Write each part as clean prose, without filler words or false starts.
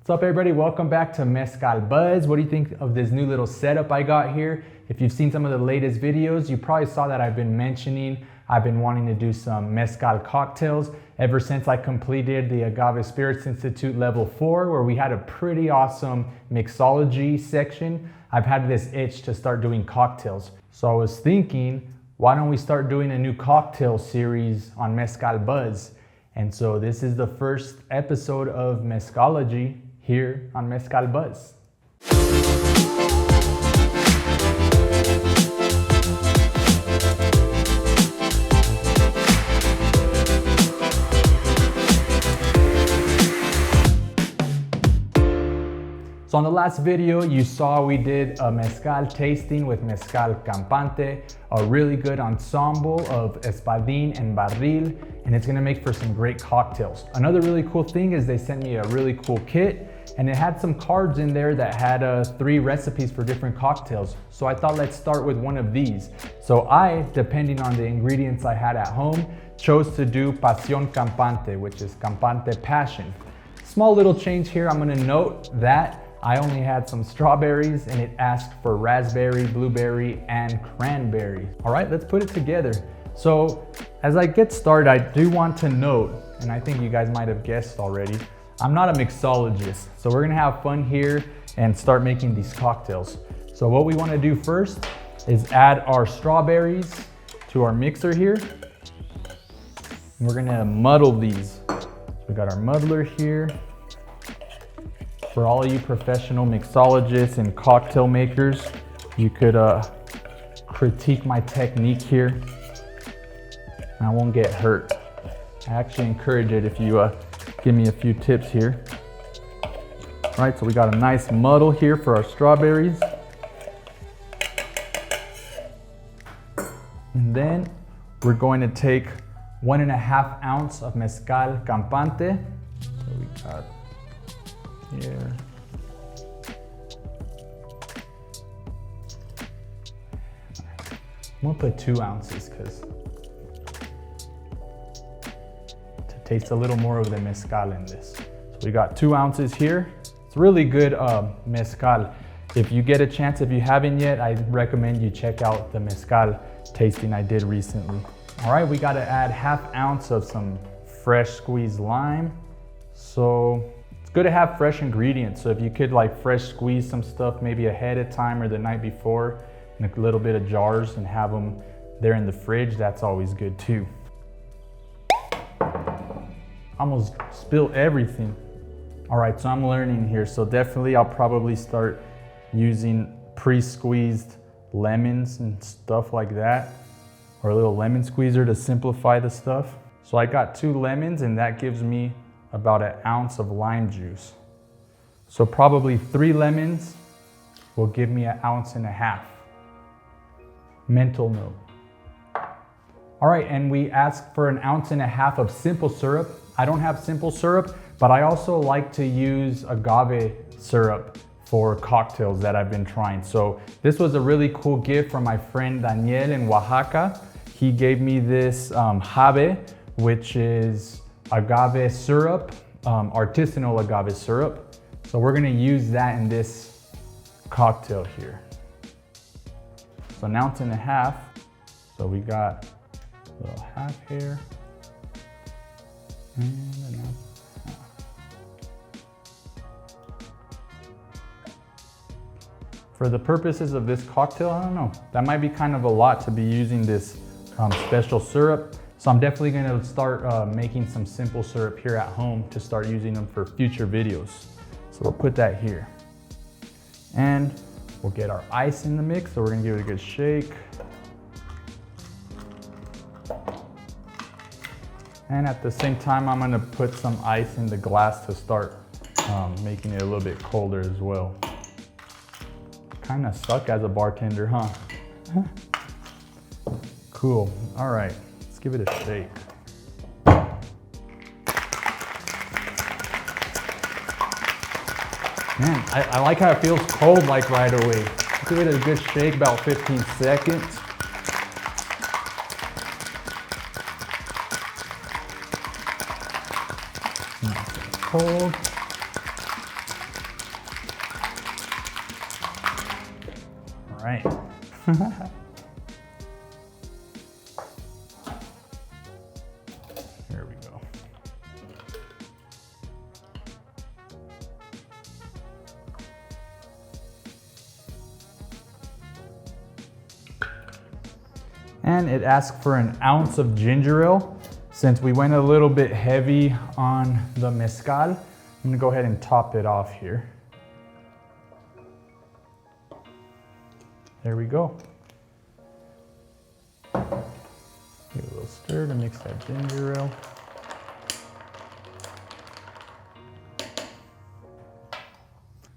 What's up everybody, welcome back to Mezcal Buzz. What do you think of this new little setup I got here? If you've seen some of the latest videos, you probably saw that I've been wanting to do some mezcal cocktails ever since I completed the Agave Spirits Institute level 4, where we had a pretty awesome mixology section. I've had this itch to start doing cocktails. So I was thinking, why don't we start doing a new cocktail series on Mezcal Buzz? And so this is the first episode of Mezcalogy here on Mezcal Buzz. So in the last video, you saw we did a mezcal tasting with Mezcal Campante, a really good ensemble of espadín and barril, and it's gonna make for some great cocktails. Another really cool thing is they sent me a really cool kit, and it had some cards in there that had 3 recipes for different cocktails. So I thought, let's start with one of these. So I, depending on the ingredients I had at home, chose to do Pasión Campante, which is Campante Passion. Small little change here, I'm gonna note that I only had some strawberries and it asked for raspberry, blueberry, and cranberry. All right, let's put it together. So as I get started, I do want to note, and I think you guys might have guessed already, I'm not a mixologist. So we're gonna have fun here and start making these cocktails. So what we wanna do first is add our strawberries to our mixer here. And we're gonna muddle these. So we got our muddler here. For all of you professional mixologists and cocktail makers, you could critique my technique here. I won't get hurt. I actually encourage it if you give me a few tips here. All right, so we got a nice muddle here for our strawberries. And then we're going to take 1.5 ounces of Mezcal Campante. So we got here. I'm gonna put 2 ounces because to taste a little more of the mezcal in this. So we got 2 ounces here. It's really good mezcal. If you get a chance, if you haven't yet, I recommend you check out the mezcal tasting I did recently. All right, we gotta add 1/2 ounce of some fresh squeezed lime. So it's good to have fresh ingredients. So if you could like fresh squeeze some stuff maybe ahead of time or the night before in a little bit of jars and have them there in the fridge, that's always good too. Almost spilled everything. All right, so I'm learning here. So definitely I'll probably start using pre-squeezed lemons and stuff like that, or a little lemon squeezer to simplify the stuff. So I got 2 lemons and that gives me about 1 ounce of lime juice. So probably 3 lemons will give me 1.5 ounces. Mental note. All right, and we asked for 1.5 ounces of simple syrup. I don't have simple syrup, but I also like to use agave syrup for cocktails that I've been trying. So this was a really cool gift from my friend Daniel in Oaxaca. He gave me this jave, which is agave syrup, artisanal agave syrup. So we're gonna use that in this cocktail here. So 1.5 ounces. So we got a little half here. And 1.5 ounces. For the purposes of this cocktail, I don't know, that might be kind of a lot to be using this special syrup. So I'm definitely gonna start making some simple syrup here at home to start using them for future videos. So we'll put that here. And we'll get our ice in the mix. So we're gonna give it a good shake. And at the same time, I'm gonna put some ice in the glass to start making it a little bit colder as well. Kinda suck as a bartender, huh? Cool, all right. Let's give it a shake. Man, I like how it feels cold like right away. Give it a good shake, about 15 seconds. Cold. right. There we go. And it asks for an ounce of ginger ale. Since we went a little bit heavy on the mezcal, I'm gonna go ahead and top it off here. There we go. Give it a little stir to mix that ginger ale.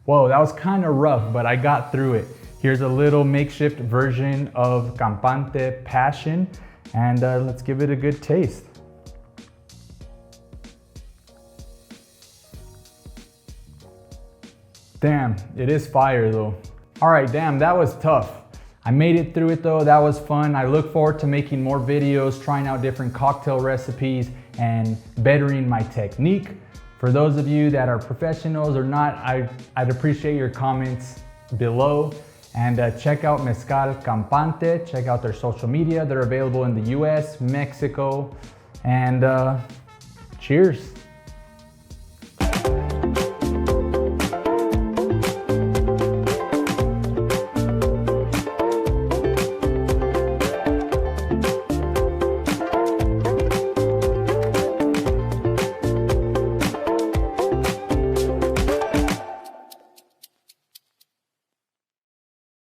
Whoa, that was kind of rough, but I got through it. Here's a little makeshift version of Campante Passion, and let's give it a good taste. Damn, it is fire though. All right, damn, that was tough. I made it through it though, that was fun. I look forward to making more videos, trying out different cocktail recipes and bettering my technique. For those of you that are professionals or not, I'd appreciate your comments below. And check out Mezcal Campante, check out their social media. They're available in the US, Mexico, and cheers.